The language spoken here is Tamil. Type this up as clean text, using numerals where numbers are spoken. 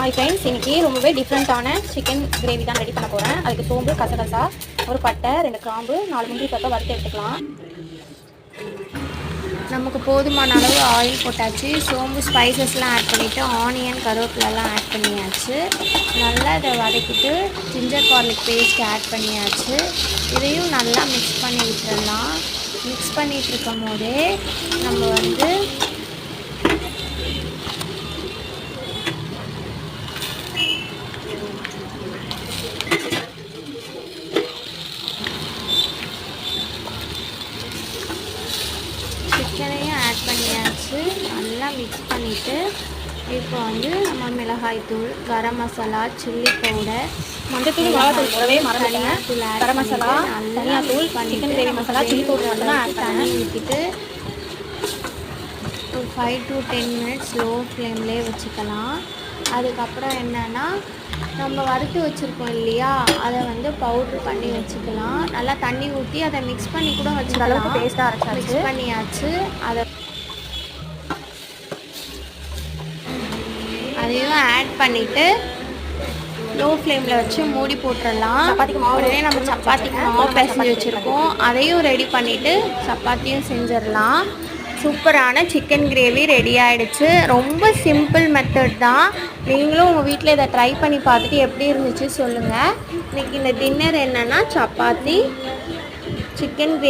ஹாய் ஃப்ரெண்ட்ஸ், இன்றைக்கி ரொம்பவே டிஃப்ரெண்ட்டான சிக்கன் கிரேவி தான் ரெடி பண்ண போகிறேன். அதுக்கு சோம்பு, கசகசா, ஒரு பட்டை, 2 கிராம்பு, 4 முந்திரி பருப்பை வறுத்து எடுத்துக்கலாம். நமக்கு போதுமான அளவு ஆயில் போட்டாச்சு. சோம்பு ஸ்பைசஸ்லாம் ஆட் பண்ணிவிட்டு ஆனியன் கருவேப்பிலெலாம் ஆட் பண்ணியாச்சு. நல்லா இதை வதக்கிட்டு ஜிஞ்சர் கார்லிக் பேஸ்ட் ஆட் பண்ணியாச்சு. இதையும் நல்லா மிக்ஸ் பண்ணி விட்டுடலாம். மிக்ஸ் பண்ணிகிட்டு இருக்கும் போதே நம்ம வந்து சிக்கனையும் ஆட் பண்ணியாச்சு. நல்லா மிக்ஸ் பண்ணிவிட்டு இப்போ வந்து நம்ம மிளகாய்த்தூள், கரம் மசாலா, சில்லி பவுடர், மஞ்சத்தூள், மிளகாத்தூள் போடவே மறந்துட்டேன். கரம் மசாலா, தனியாத்தூள், chicken gravy masala, chilli powder மட்டும் தான் ஆட் தண்ணி ஊற்றிட்டு ஒரு 5 to 10 மினிட்ஸ் லோ ஃப்ளேம்லேயே வச்சுக்கலாம். அதுக்கப்புறம் என்னென்னா நம்ம வறுத்து வச்சுருக்கோம் இல்லையா, அதை வந்து பவுட்ரு பண்ணி வச்சுக்கலாம். நல்லா தண்ணி ஊற்றி அதை மிக்ஸ் பண்ணி கூட வச்சுக்கலாம். பேஸ்ட்டாக அரைச்சாச்சு. மிக்ஸ் பண்ணியாச்சு. அதையும் ஆட் பண்ணிவிட்டு லோ ஃப்ளேமில் வச்சு மூடி போட்டுடலாம். உடனே நம்ம சப்பாத்திக்கு மாவு பிசைஞ்சு வச்சுருக்கோம், அதையும் ரெடி பண்ணிவிட்டு சப்பாத்தியும் செஞ்சிடலாம். சூப்பரான சிக்கன் கிரேவி ரெடி ஆகிடுச்சு. ரொம்ப சிம்பிள் மெத்தட் தான். நீங்களும் உங்கள் வீட்டில் இதை ட்ரை பண்ணி பார்த்துட்டு எப்படி இருந்துச்சு சொல்லுங்கள். இன்றைக்கி இந்த டின்னர் என்னென்னா சப்பாத்தி, சிக்கன் கிரேவி.